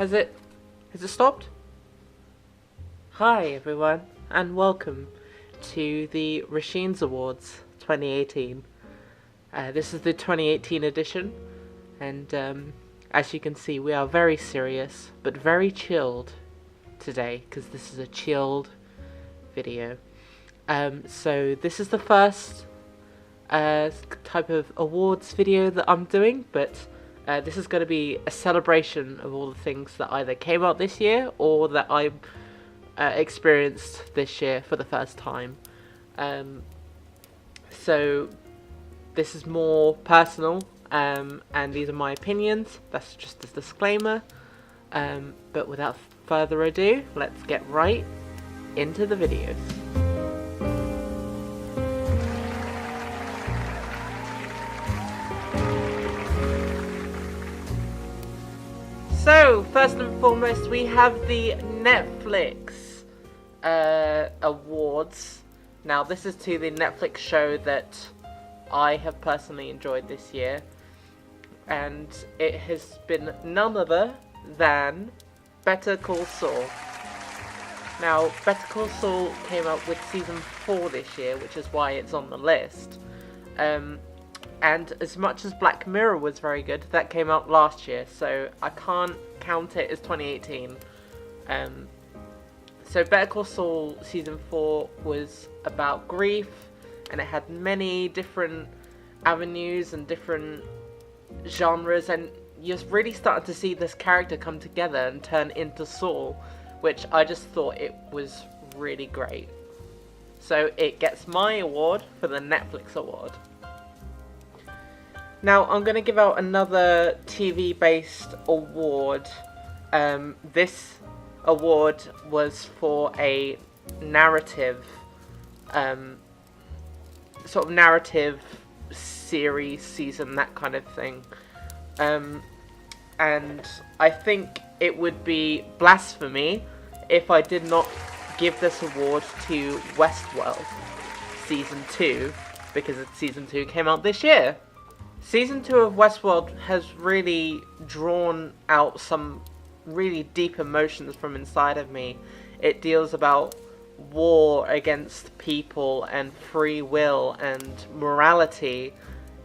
Has it stopped? Hi everyone, and welcome to the Roisin's Awards 2018. This is the 2018 edition, and as you can see, we are very serious, but very chilled today, because this is a chilled video. So this is the first type of awards video that I'm doing, but this is going to be a celebration of all the things that either came out this year or that I experienced this year for the first time. So this is more personal, and these are my opinions. That's just a disclaimer. But without further ado, let's get right into the videos. So, first and foremost, we have the Netflix awards. Now, this is to the Netflix show that I have personally enjoyed this year, and it has been none other than Better Call Saul. Now, Better Call Saul came out with season 4 this year, which is why it's on the list. And as much as Black Mirror was very good, that came out last year, so I can't count it as 2018. So Better Call Saul season 4 was about grief, and it had many different avenues and different genres, and you're really starting to see this character come together and turn into Saul, which I just thought it was really great. So it gets my award for the Netflix award. Now, I'm going to give out another TV-based award. This award was for a narrative, sort of narrative series, season, that kind of thing. And I think it would be blasphemy if I did not give this award to Westworld Season 2, because Season 2 came out this year. Season 2 of Westworld has really drawn out some really deep emotions from inside of me. It deals about war against people and free will and morality,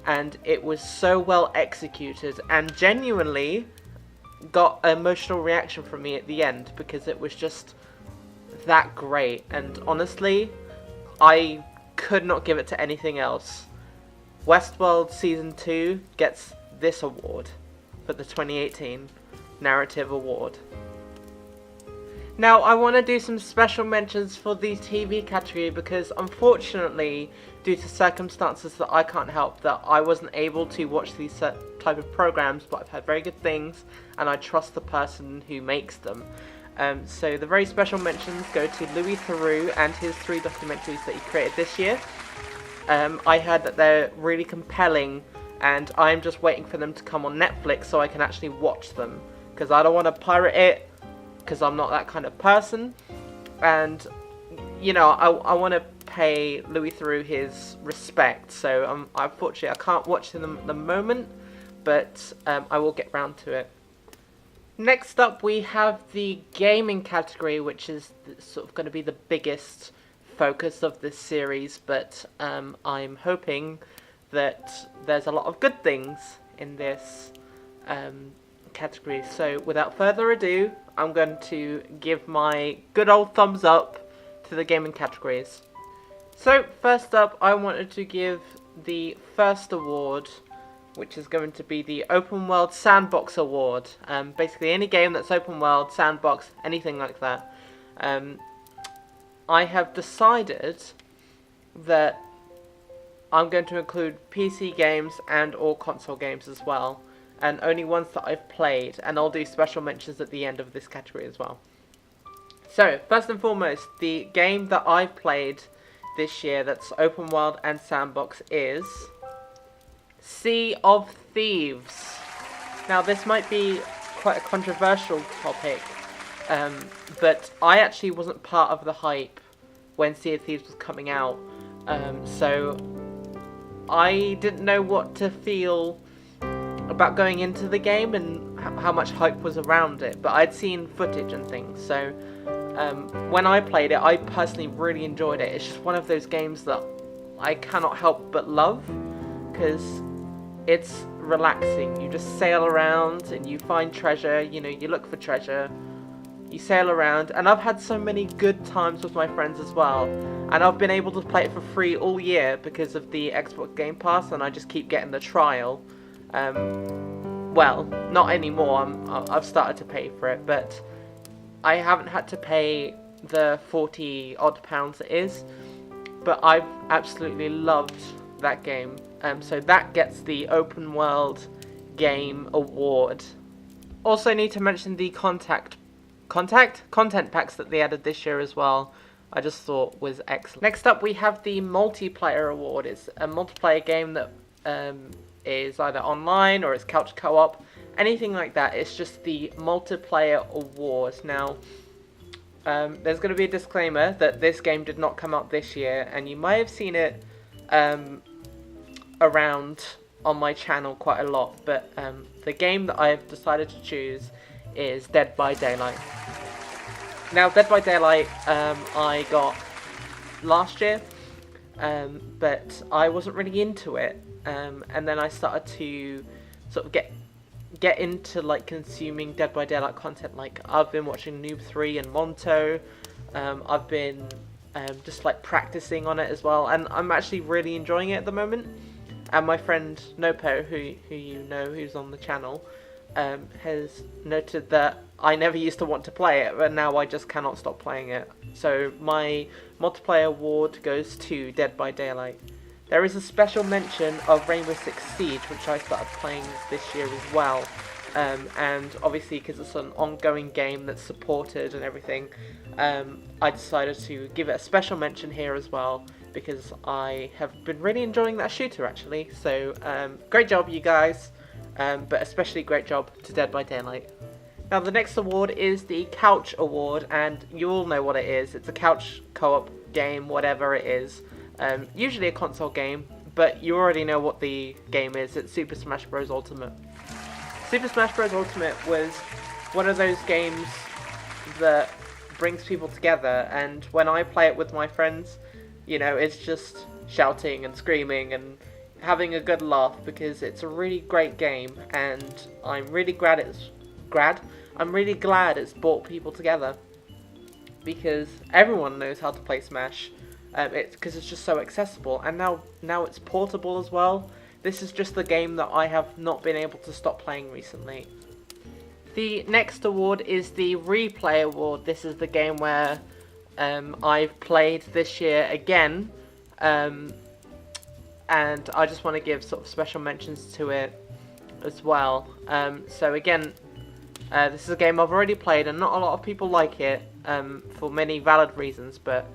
and it was so well executed and genuinely got an emotional reaction from me at the end, because it was just that great, and honestly, I could not give it to anything else. Westworld Season 2 gets this award for the 2018 Narrative Award. Now, I want to do some special mentions for the TV category, because unfortunately, due to circumstances that I can't help, that I wasn't able to watch these type of programs, but I've heard very good things, and I trust the person who makes them. So the very special mentions go to Louis Theroux and his 3 documentaries that he created this year. I heard that they're really compelling, and I'm just waiting for them to come on Netflix so I can actually watch them, because I don't want to pirate it, because I'm not that kind of person, and you know, I want to pay Louis Theroux his respect, so unfortunately I can't watch them at the moment, but I will get round to it. Next up, we have the gaming category, which is sort of going to be the biggest focus of this series, but I'm hoping that there's a lot of good things in this category. So without further ado, I'm going to give my good old thumbs up to the gaming categories. So first up, I wanted to give the first award, which is going to be the Open World Sandbox Award. Basically any game that's open world, sandbox, anything like that. I have decided that I'm going to include PC games and or console games as well, and only ones that I've played, and I'll do special mentions at the end of this category as well. So, first and foremost, the game that I've played this year that's open world and sandbox is Sea of Thieves. Now, this might be quite a controversial topic, but I actually wasn't part of the hype when Sea of Thieves was coming out, so I didn't know what to feel about going into the game and how much hype was around it, but I'd seen footage and things, so when I played it, I personally really enjoyed it. It's just one of those games that I cannot help but love, because it's relaxing. You just sail around and you find treasure, you know, you look for treasure, you sail around, and I've had so many good times with my friends as well, and I've been able to play it for free all year because of the Xbox Game Pass, and I just keep getting the trial. Well, not anymore, I've started to pay for it, but I haven't had to pay the 40 odd pounds it is, but I've absolutely loved that game. So that gets the Open World Game Award. Also need to mention the content packs that they added this year as well. I just thought was excellent. Next up we have the Multiplayer Award. It's a multiplayer game that is either online or it's couch co-op, anything like that. It's just the Multiplayer Award. Now, there's going to be a disclaimer that this game did not come out this year, and you might have seen it around on my channel quite a lot, but the game that I've decided to choose is Dead by Daylight. Now, Dead by Daylight I got last year, but I wasn't really into it, and then I started to sort of get into like consuming Dead by Daylight content. Like, I've been watching Noob 3 and Monto, I've been just like practicing on it as well, and I'm actually really enjoying it at the moment. And my friend Nopo, who you know, who's on the channel, has noted that I never used to want to play it, but now I just cannot stop playing it. So my multiplayer award goes to Dead by Daylight. There is a special mention of Rainbow Six Siege, which I started playing this year as well. And obviously, because it's an ongoing game that's supported and everything, I decided to give it a special mention here as well, because I have been really enjoying that shooter actually. So great job you guys, but especially great job to Dead by Daylight. Now the next award is the Couch Award, and you all know what it is. It's a couch co-op game, whatever it is. Usually a console game, but you already know what the game is. It's Super Smash Bros. Ultimate. Super Smash Bros. Ultimate was one of those games that brings people together, and when I play it with my friends, you know, it's just shouting and screaming and having a good laugh, because it's a really great game, and I'm really glad it's brought people together, because everyone knows how to play Smash. Because it's just so accessible, and now it's portable as well. This is just the game that I have not been able to stop playing recently. The next award is the Replay Award. This is the game where I've played this year again, and I just want to give sort of special mentions to it as well. So again, this is a game I've already played, and not a lot of people like it for many valid reasons, but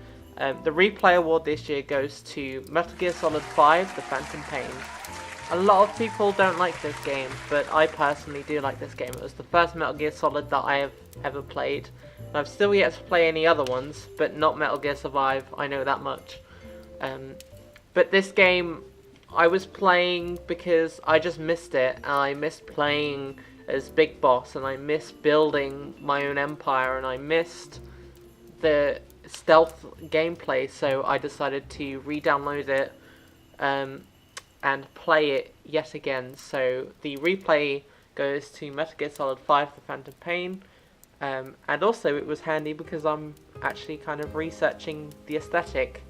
the Replay Award this year goes to Metal Gear Solid 5, The Phantom Pain. A lot of people don't like this game, but I personally do like this game. It was the first Metal Gear Solid that I have ever played. And I've still yet to play any other ones, but not Metal Gear Survive, I know that much. But this game, I was playing because I just missed it. I missed playing as Big Boss, and I missed building my own empire, and I missed the stealth gameplay, so I decided to re-download it and play it yet again. So the replay goes to Metal Gear Solid 5, The Phantom Pain, and also it was handy because I'm actually kind of researching the aesthetic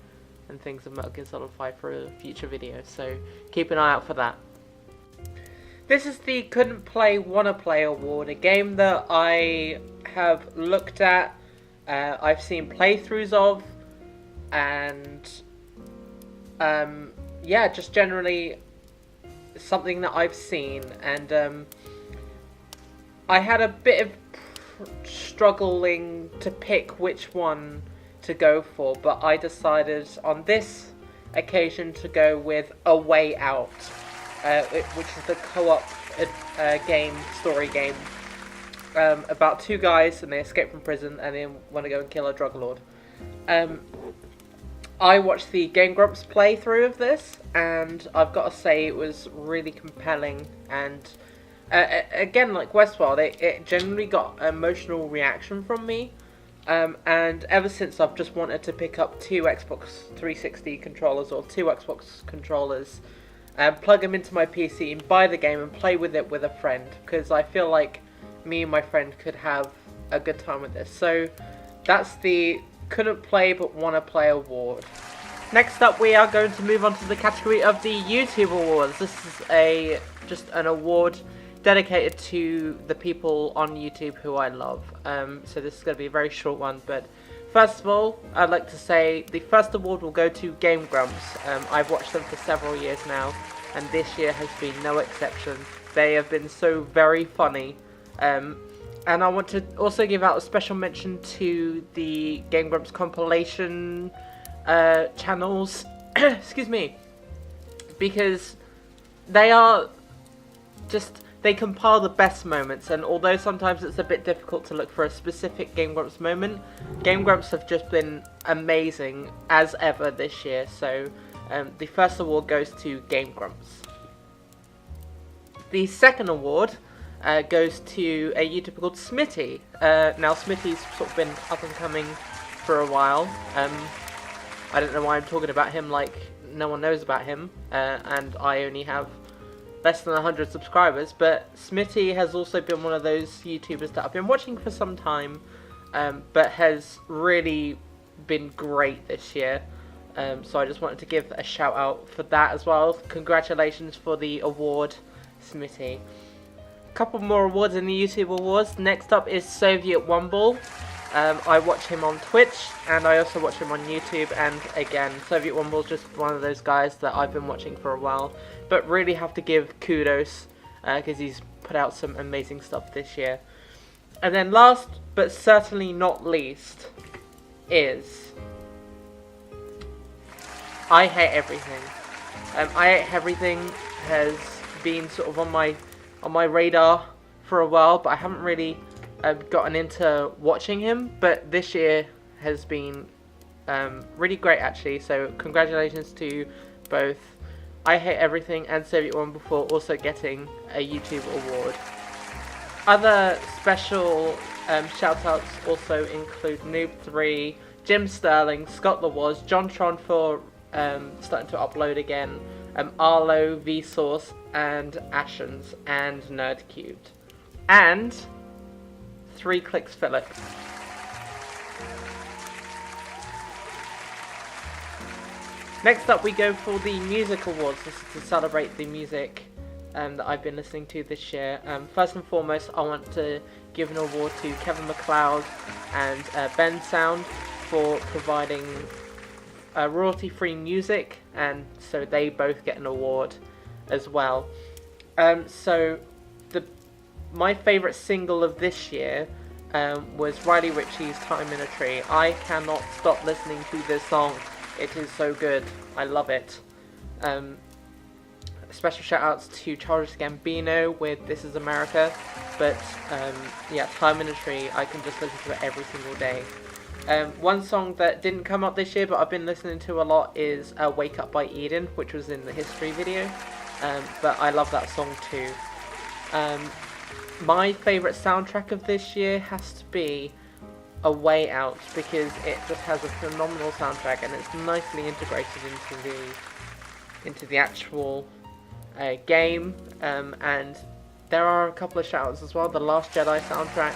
and things of Metal Gear Solid 5 for a future video, so keep an eye out for that. This is the Couldn't Play Wanna Play Award, a game that I have looked at, I've seen playthroughs of, and yeah, just generally something that I've seen, and I had a bit of struggling to pick which one to go for, but I decided on this occasion to go with A Way Out, which is the co-op story game, about two guys and they escape from prison and they want to go and kill a drug lord. I watched the Game Grumps playthrough of this, and I've got to say it was really compelling, and again, like Westworld, it generally got emotional reaction from me. And ever since, I've just wanted to pick up two Xbox 360 controllers or two Xbox controllers, plug them into my PC and buy the game and play with it with a friend, because I feel like me and my friend could have a good time with this. So that's the couldn't play but want to play award. Next up, we are going to move on to the category of the YouTube Awards. This is just an award dedicated to the people on YouTube who I love. So this is going to be a very short one, but first of all, I'd like to say the first award will go to Game Grumps. I've watched them for several years now, and this year has been no exception. They have been so very funny. And I want to also give out a special mention to the Game Grumps compilation channels, excuse me, because they are just... They compile the best moments, and although sometimes it's a bit difficult to look for a specific Game Grumps moment, Game Grumps have just been amazing as ever this year. So the first award goes to Game Grumps. The second award goes to a YouTuber called Smitty. Now Smitty's sort of been up and coming for a while. I don't know why I'm talking about him like no one knows about him, and I only have less than 100 subscribers, but Smitty has also been one of those YouTubers that I've been watching for some time, but has really been great this year. So I just wanted to give a shout out for that as well. Congratulations for the award, Smitty. A couple more awards in the YouTube awards. Next up is Soviet Wumble. I watch him on Twitch, and I also watch him on YouTube, and again, Soviet Wumble's just one of those guys that I've been watching for a while, but really have to give kudos, because he's put out some amazing stuff this year. And then last, but certainly not least, is I Hate Everything. I Hate Everything has been sort of on my radar for a while, but I haven't really gotten into watching him, but this year has been really great actually, so congratulations to both I Hate Everything and Soviet Wumble for also getting a YouTube award. Other special shout-outs also include Noob3, Jim Sterling, Scott LaWaz, John Tron for starting to upload again, Arlo, Vsauce, and Ashens, and Nerdcubed. And 3 Clicks Philip. Next up we go for the Music Awards. This is to celebrate the music that I've been listening to this year. First and foremost, I want to give an award to Kevin MacLeod and Ben Sound for providing royalty-free music, and so they both get an award as well. My favourite single of this year was Riley Ritchie's Time in a Tree. I cannot stop listening to this song. It is so good. I love it. Special shout outs to Childish Gambino with This Is America. But yeah, Time in a Tree, I can just listen to it every single day. One song that didn't come up this year but I've been listening to a lot is Wake Up by Eden, which was in the history video. But I love that song too. My favourite soundtrack of this year has to be A Way Out, because it just has a phenomenal soundtrack and it's nicely integrated into the actual game. And there are a couple of shout-outs as well. The Last Jedi soundtrack,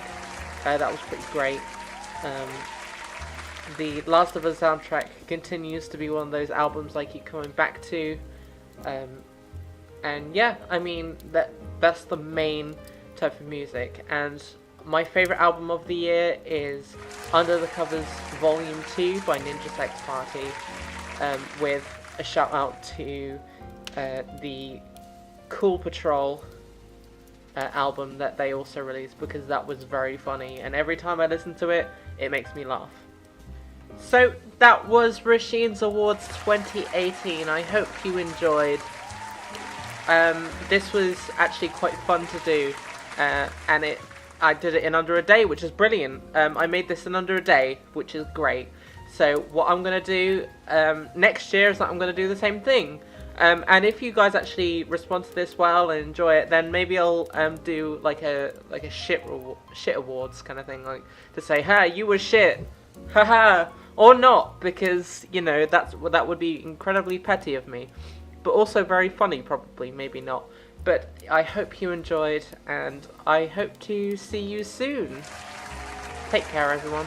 that was pretty great. The Last of Us soundtrack continues to be one of those albums I keep coming back to. And yeah, I mean, that's the main type of music. And my favourite album of the year is Under the Covers Volume 2 by Ninja Sex Party, with a shout out to the Cool Patrol album that they also released, because that was very funny, and every time I listen to it, it makes me laugh. So that was Roisin's Awards 2018. I hope you enjoyed. This was actually quite fun to do, and I did it in under a day, which is brilliant. I made this in under a day, which is great. So what I'm going to do next year is that I'm going to do the same thing. And if you guys actually respond to this well and enjoy it, then maybe I'll do like a shit awards kind of thing, like to say, "Ha, you were shit, haha," or not, because you know that would be incredibly petty of me, but also very funny, probably, maybe not. But I hope you enjoyed, and I hope to see you soon. Take care, everyone.